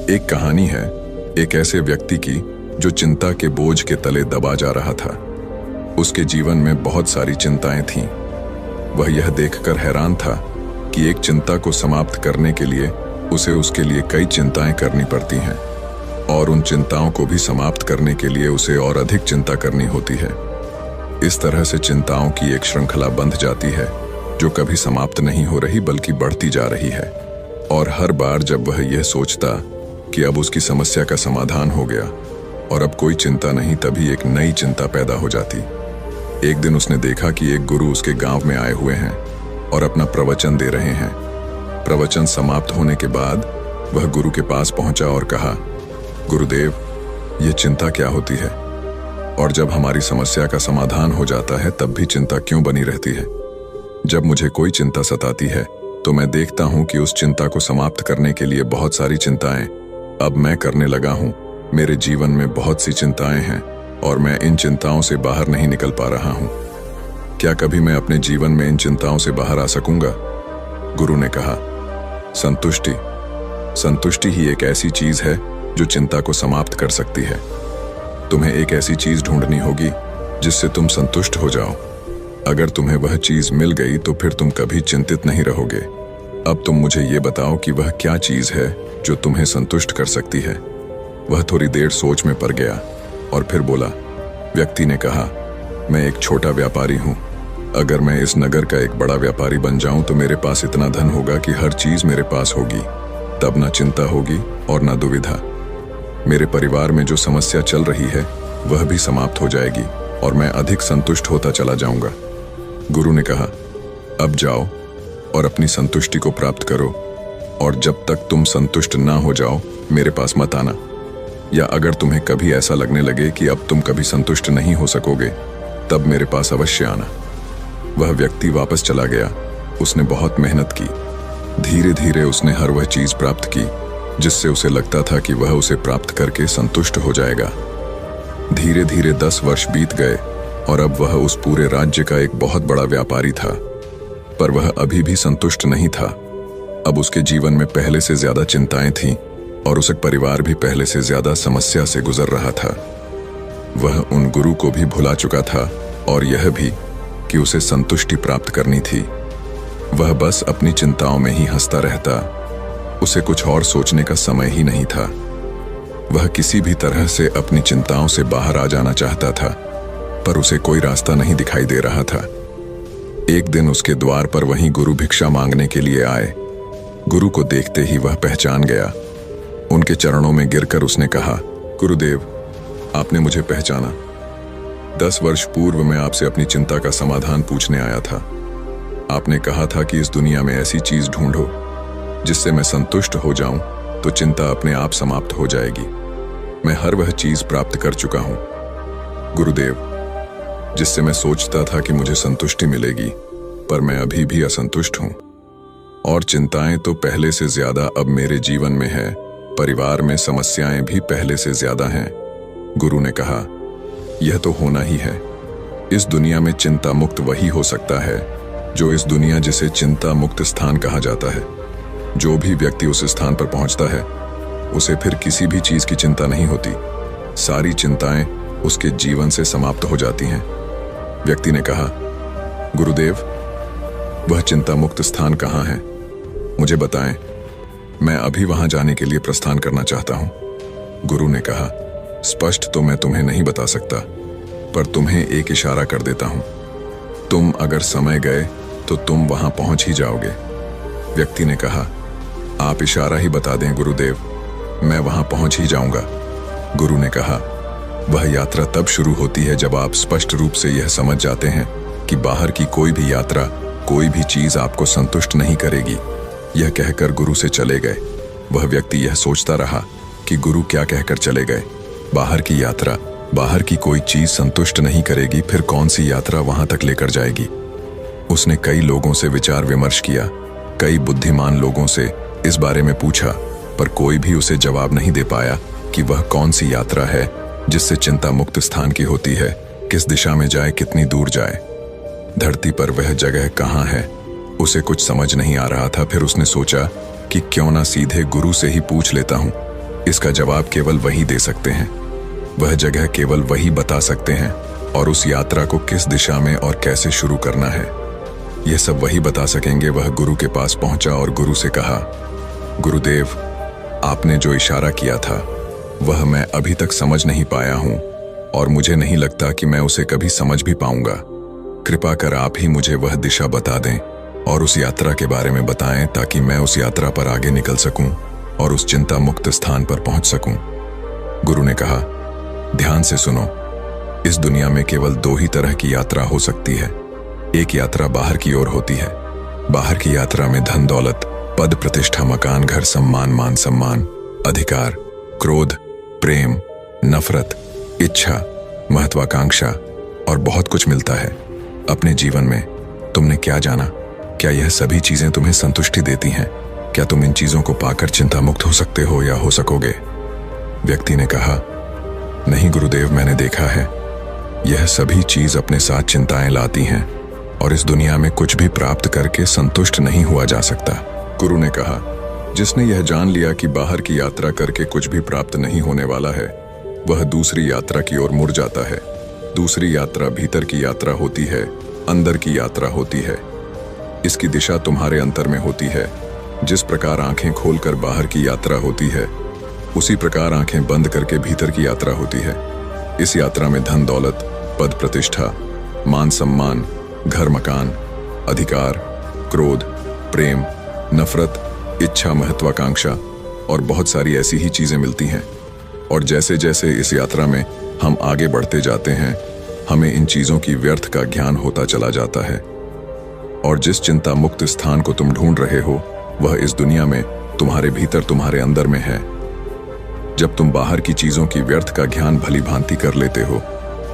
एक कहानी है एक ऐसे व्यक्ति की जो चिंता के बोझ के तले दबा जा रहा था। उसके जीवन में बहुत सारी चिंताएं थीं। वह यह देखकर हैरान था कि एक चिंता को समाप्त करने के लिए उसे उसके लिए कई चिंताएं करनी पड़ती हैं और उन चिंताओं को भी समाप्त करने के लिए उसे और अधिक चिंता करनी होती है। इस तरह से चिंताओं की एक श्रृंखला बंध जाती है जो कभी समाप्त नहीं हो रही बल्कि बढ़ती जा रही है। और हर बार जब वह यह सोचता कि अब उसकी समस्या का समाधान हो गया और अब कोई चिंता नहीं, तभी एक नई चिंता पैदा हो जाती। एक दिन उसने देखा कि एक गुरु उसके गांव में आए हुए हैं और अपना प्रवचन दे रहे हैं। प्रवचन समाप्त होने के बाद वह गुरु के पास पहुंचा और कहा, गुरुदेव, ये चिंता क्या होती है? और जब हमारी समस्या का समाधान हो जाता है तब भी चिंता क्यों बनी रहती है? जब मुझे कोई चिंता सताती है तो मैं देखता हूं कि उस चिंता को समाप्त करने के लिए बहुत सारी चिंताएं अब मैं करने लगा हूं। मेरे जीवन में बहुत सी चिंताएं हैं और मैं इन चिंताओं से बाहर नहीं निकल पा रहा हूं। क्या कभी मैं अपने जीवन में इन चिंताओं से बाहर आ सकूंगा? गुरु ने कहा, संतुष्टि। संतुष्टि ही एक ऐसी चीज है जो चिंता को समाप्त कर सकती है। तुम्हें एक ऐसी चीज ढूंढनी होगी जिससे तुम संतुष्ट हो जाओ। अगर तुम्हें वह चीज मिल गई तो फिर तुम कभी चिंतित नहीं रहोगे। अब तुम मुझे ये बताओ कि वह क्या चीज है जो तुम्हें संतुष्ट कर सकती है। वह थोड़ी देर सोच में पड़ गया और फिर बोला। व्यक्ति ने कहा, मैं एक छोटा व्यापारी हूं। अगर मैं इस नगर का एक बड़ा व्यापारी बन जाऊं तो मेरे पास इतना धन होगा कि हर चीज मेरे पास होगी। तब ना चिंता होगी और ना दुविधा। मेरे परिवार में जो समस्या चल रही है वह भी समाप्त हो जाएगी और मैं अधिक संतुष्ट होता चला जाऊंगा। गुरु ने कहा, अब जाओ और अपनी संतुष्टि को प्राप्त करो, और जब तक तुम संतुष्ट ना हो जाओ मेरे पास मत आना। या अगर तुम्हें कभी ऐसा लगने लगे कि अब तुम कभी संतुष्ट नहीं हो सकोगे तब मेरे पास अवश्य आना। वह व्यक्ति वापस चला गया। उसने बहुत मेहनत की। धीरे धीरे उसने हर वह चीज प्राप्त की जिससे उसे लगता था कि वह उसे प्राप्त करके संतुष्ट हो जाएगा। धीरे धीरे 10 वर्ष बीत गए और अब वह उस पूरे राज्य का एक बहुत बड़ा व्यापारी था। पर वह अभी भी संतुष्ट नहीं था। अब उसके जीवन में पहले से ज्यादा चिंताएं थीं और उसका परिवार भी पहले से ज्यादा समस्या से गुजर रहा था। वह उन गुरु को भी भुला चुका था और यह भी कि उसे संतुष्टि प्राप्त करनी थी। वह बस अपनी चिंताओं में ही हंसता रहता। उसे कुछ और सोचने का समय ही नहीं था। वह किसी भी तरह से अपनी चिंताओं से बाहर आ जाना चाहता था, पर उसे कोई रास्ता नहीं दिखाई दे रहा था। एक दिन उसके द्वार पर वहीं गुरु भिक्षा मांगने के लिए आए। गुरु को देखते ही वह पहचान गया। उनके चरणों में गिरकर उसने कहा, गुरुदेव, आपने मुझे पहचाना। 10 वर्ष पूर्व मैं आपसे अपनी चिंता का समाधान पूछने आया था। आपने कहा था कि इस दुनिया में ऐसी चीज ढूंढो जिससे मैं संतुष्ट हो जाऊं तो चिंता अपने आप समाप्त हो जाएगी। मैं हर वह चीज प्राप्त कर चुका हूं गुरुदेव, जिससे मैं सोचता था कि मुझे संतुष्टि मिलेगी, पर मैं अभी भी असंतुष्ट हूं। और चिंताएं तो पहले से ज्यादा अब मेरे जीवन में है। परिवार में समस्याएं भी पहले से ज्यादा हैं। गुरु ने कहा, यह तो होना ही है। इस दुनिया में चिंता मुक्त वही हो सकता है जो इस दुनिया जिसे चिंता मुक्त स्थान कहा जाता है। जो भी व्यक्ति उस स्थान पर पहुंचता है उसे फिर किसी भी चीज की चिंता नहीं होती। सारी चिंताएं उसके जीवन से समाप्त हो जाती हैं। व्यक्ति ने कहा, गुरुदेव, वह चिंता मुक्त स्थान कहाँ है? मुझे बताएं, मैं अभी वहां जाने के लिए प्रस्थान करना चाहता हूं। गुरु ने कहा, स्पष्ट तो मैं तुम्हें नहीं बता सकता, पर तुम्हें एक इशारा कर देता हूं। तुम अगर समय गए तो तुम वहां पहुंच ही जाओगे। व्यक्ति ने कहा, आप इशारा ही बता दें गुरुदेव, मैं वहां पहुंच ही जाऊंगा। गुरु ने कहा, वह यात्रा तब शुरू होती है जब आप स्पष्ट रूप से यह समझ जाते हैं कि बाहर की कोई भी यात्रा, कोई भी चीज आपको संतुष्ट नहीं करेगी। यह कहकर गुरु से चले गए। वह व्यक्ति यह सोचता रहा कि गुरु क्या कहकर चले गए। बाहर की यात्रा, बाहर की कोई चीज संतुष्ट नहीं करेगी, फिर कौन सी यात्रा वहां तक लेकर जाएगी? उसने कई लोगों से विचार विमर्श किया, कई बुद्धिमान लोगों से इस बारे में पूछा, पर कोई भी उसे जवाब नहीं दे पाया कि वह कौन सी यात्रा है जिससे चिंता मुक्त स्थान की होती है, किस दिशा में जाए, कितनी दूर जाए, धरती पर वह जगह कहाँ है। उसे कुछ समझ नहीं आ रहा था। फिर उसने सोचा कि क्यों ना सीधे गुरु से ही पूछ लेता हूँ। इसका जवाब केवल वही दे सकते हैं। वह जगह केवल वही बता सकते हैं और उस यात्रा को किस दिशा में और कैसे शुरू करना है यह सब वही बता सकेंगे। वह गुरु के पास पहुंचा और गुरु से कहा, गुरुदेव, आपने जो इशारा किया था वह मैं अभी तक समझ नहीं पाया हूं और मुझे नहीं लगता कि मैं उसे कभी समझ भी पाऊंगा। कृपा कर आप ही मुझे वह दिशा बता दें और उस यात्रा के बारे में बताएं ताकि मैं उस यात्रा पर आगे निकल सकूं और उस चिंता मुक्त स्थान पर पहुंच सकूं। गुरु ने कहा, ध्यान से सुनो, इस दुनिया में केवल दो ही तरह की यात्रा हो सकती है। एक यात्रा बाहर की ओर होती है। बाहर की यात्रा में धन दौलत, पद प्रतिष्ठा, मकान, घर, सम्मान, मान सम्मान, अधिकार, क्रोध, प्रेम, नफरत, इच्छा, महत्वाकांक्षा और बहुत कुछ मिलता है। अपने जीवन में तुमने क्या जाना? क्या यह सभी चीजें तुम्हें संतुष्टि देती हैं? क्या तुम इन चीजों को पाकर चिंता मुक्त हो सकते हो या हो सकोगे? व्यक्ति ने कहा, नहीं गुरुदेव, मैंने देखा है यह सभी चीज अपने साथ चिंताएं लाती हैं और इस दुनिया में कुछ भी प्राप्त करके संतुष्ट नहीं हुआ जा सकता। गुरु ने कहा, जिसने यह जान लिया कि बाहर की यात्रा करके कुछ भी प्राप्त नहीं होने वाला है वह दूसरी यात्रा की ओर मुड़ जाता है। दूसरी यात्रा भीतर की यात्रा होती है, अंदर की यात्रा होती है। इसकी दिशा तुम्हारे अंतर में होती है। जिस प्रकार आंखें खोलकर बाहर की यात्रा होती है उसी प्रकार आंखें बंद करके भीतर की यात्रा होती है। इस यात्रा में धन दौलत, पद प्रतिष्ठा, मान सम्मान, घर मकान, अधिकार, क्रोध, प्रेम, नफरत, इच्छा, महत्वाकांक्षा और बहुत सारी ऐसी ही चीजें मिलती हैं। और जैसे जैसे इस यात्रा में हम आगे बढ़ते जाते हैं हमें इन चीजों की व्यर्थ का ज्ञान होता चला जाता है। और जिस चिंता मुक्त स्थान को तुम ढूंढ रहे हो वह इस दुनिया में तुम्हारे भीतर, तुम्हारे अंदर में है। जब तुम बाहर की चीजों की व्यर्थ का ज्ञान भली भांति कर लेते हो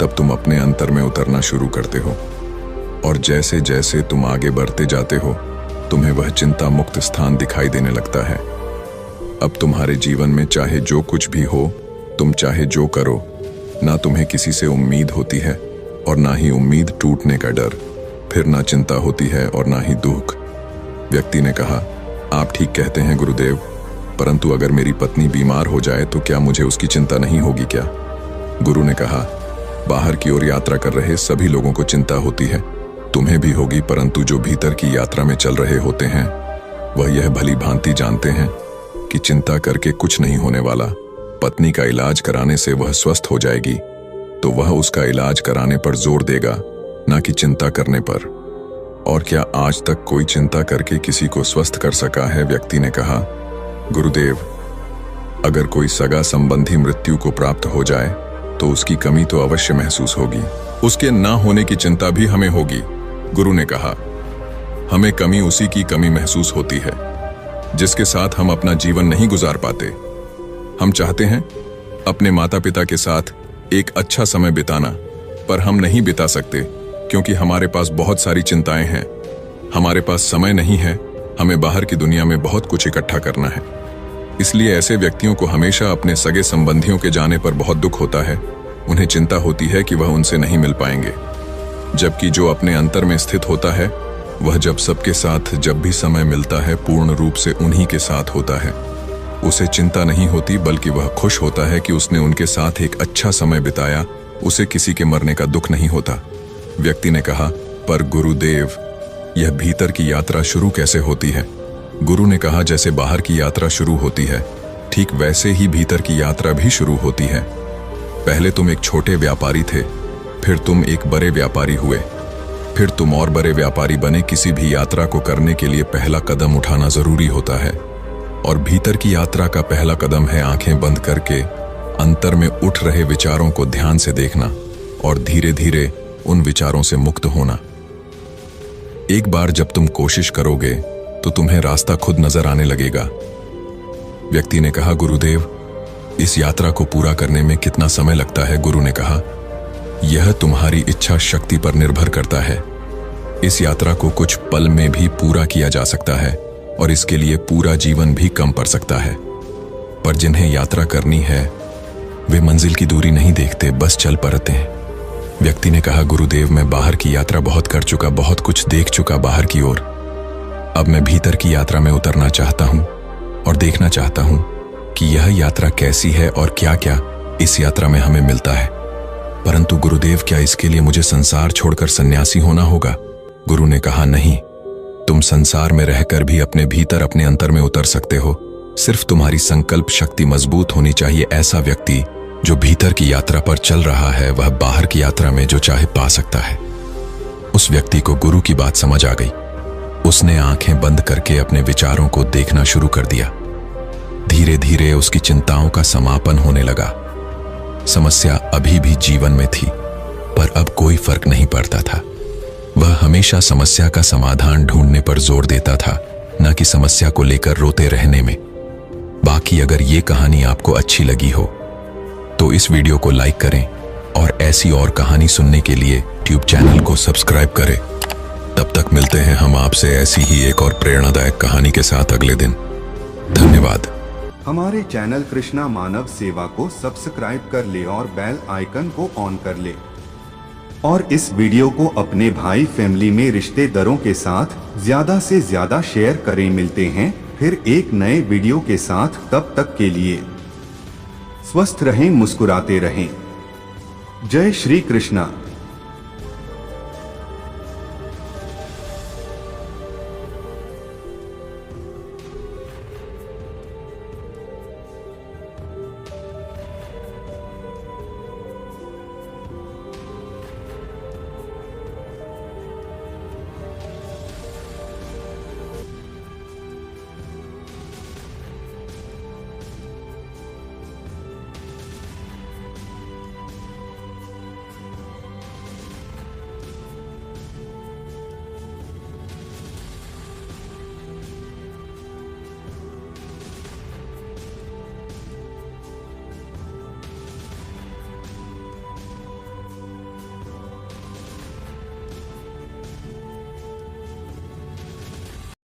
तब तुम अपने अंतर में उतरना शुरू करते हो और जैसे जैसे तुम आगे बढ़ते जाते हो तुम्हें वह चिंता मुक्त स्थान दिखाई देने लगता है। अब तुम्हारे जीवन में चाहे जो कुछ भी हो, तुम चाहे जो करो, ना तुम्हें किसी से उम्मीद होती है और ना ही उम्मीद टूटने का डर। फिर ना चिंता होती है और ना ही दुख। व्यक्ति ने कहा, आप ठीक कहते हैं गुरुदेव, परंतु अगर मेरी पत्नी बीमार हो जाए तो क्या मुझे उसकी चिंता नहीं होगी क्या? गुरु ने कहा, बाहर की ओर यात्रा कर रहे सभी लोगों को चिंता होती है, तुम्हें भी होगी, परंतु जो भीतर की यात्रा में चल रहे होते हैं वह यह भली भांति जानते हैं कि चिंता करके कुछ नहीं होने वाला। पत्नी का इलाज कराने से वह स्वस्थ हो जाएगी तो वह उसका इलाज कराने पर जोर देगा, ना कि चिंता करने पर। और क्या आज तक कोई चिंता करके किसी को स्वस्थ कर सका है? व्यक्ति ने कहा, गुरुदेव, अगर कोई सगा संबंधी मृत्यु को प्राप्त हो जाए तो उसकी कमी तो अवश्य महसूस होगी। उसके ना होने की चिंता भी हमें होगी। गुरु ने कहा, हमें कमी उसी की कमी महसूस होती है जिसके साथ हम अपना जीवन नहीं गुजार पाते। हम चाहते हैं अपने माता पिता के साथ एक अच्छा समय बिताना, पर हम नहीं बिता सकते क्योंकि हमारे पास बहुत सारी चिंताएं हैं। हमारे पास समय नहीं है, हमें बाहर की दुनिया में बहुत कुछ इकट्ठा करना है। इसलिए ऐसे व्यक्तियों को हमेशा अपने सगे संबंधियों के जाने पर बहुत दुख होता है। उन्हें चिंता होती है कि वह उनसे नहीं मिल पाएंगे, जबकि जो अपने अंतर में स्थित होता है वह जब सबके साथ जब भी समय मिलता है पूर्ण रूप से उन्हीं के साथ होता है। उसे चिंता नहीं होती बल्कि वह खुश होता है कि उसने उनके साथ एक अच्छा समय बिताया। उसे किसी के मरने का दुख नहीं होता। व्यक्ति ने कहा, पर गुरुदेव, यह भीतर की यात्रा शुरू कैसे होती है? गुरु ने कहा, जैसे बाहर की यात्रा शुरू होती है ठीक वैसे ही भीतर की यात्रा भी शुरू होती है। पहले तुम एक छोटे व्यापारी थे, फिर तुम एक बड़े व्यापारी हुए, फिर तुम और बड़े व्यापारी बने। किसी भी यात्रा को करने के लिए पहला कदम उठाना जरूरी होता है और भीतर की यात्रा का पहला कदम है आंखें बंद करके अंतर में उठ रहे विचारों को ध्यान से देखना और धीरे धीरे उन विचारों से मुक्त होना। एक बार जब तुम कोशिश करोगे तो तुम्हें रास्ता खुद नजर आने लगेगा। व्यक्ति ने कहा, गुरुदेव, इस यात्रा को पूरा करने में कितना समय लगता है? गुरु ने कहा, यह तुम्हारी इच्छा शक्ति पर निर्भर करता है। इस यात्रा को कुछ पल में भी पूरा किया जा सकता है और इसके लिए पूरा जीवन भी कम पड़ सकता है। पर जिन्हें यात्रा करनी है वे मंजिल की दूरी नहीं देखते, बस चल पड़ते हैं। व्यक्ति ने कहा, गुरुदेव, मैं बाहर की यात्रा बहुत कर चुका, बहुत कुछ देख चुका बाहर की ओर। अब मैं भीतर की यात्रा में उतरना चाहता हूं और देखना चाहता हूं कि यह यात्रा कैसी है और क्या क्या इस यात्रा में हमें मिलता है। परंतु गुरुदेव, क्या इसके लिए मुझे संसार छोड़कर सन्यासी होना होगा? गुरु ने कहा, नहीं, तुम संसार में रहकर भी अपने भीतर, अपने अंतर में उतर सकते हो। सिर्फ तुम्हारी संकल्प शक्ति मजबूत होनी चाहिए। ऐसा व्यक्ति जो भीतर की यात्रा पर चल रहा है, वह बाहर की यात्रा में जो चाहे पा सकता है। उस व्यक्ति को गुरु की बात समझ आ गई। उसने आंखें बंद करके अपने विचारों को देखना शुरू कर दिया। धीरे धीरे उसकी चिंताओं का समापन होने लगा। समस्या अभी भी जीवन में थी, पर अब कोई फर्क नहीं पड़ता था। वह हमेशा समस्या का समाधान ढूंढने पर जोर देता था, न कि समस्या को लेकर रोते रहने में। बाकी अगर ये कहानी आपको अच्छी लगी हो तो इस वीडियो को लाइक करें और ऐसी और कहानी सुनने के लिए ट्यूब चैनल को सब्सक्राइब करें। तब तक मिलते हैं हम आपसे ऐसी ही एक और प्रेरणादायक कहानी के साथ अगले दिन। धन्यवाद। हमारे चैनल कृष्णा मानव सेवा को सब्सक्राइब कर ले और बेल आइकन को ऑन कर ले, और इस वीडियो को अपने भाई फैमिली में रिश्तेदारों के साथ ज्यादा से ज्यादा शेयर करें। मिलते हैं फिर एक नए वीडियो के साथ। तब तक के लिए स्वस्थ रहें, मुस्कुराते रहें। जय श्री कृष्णा।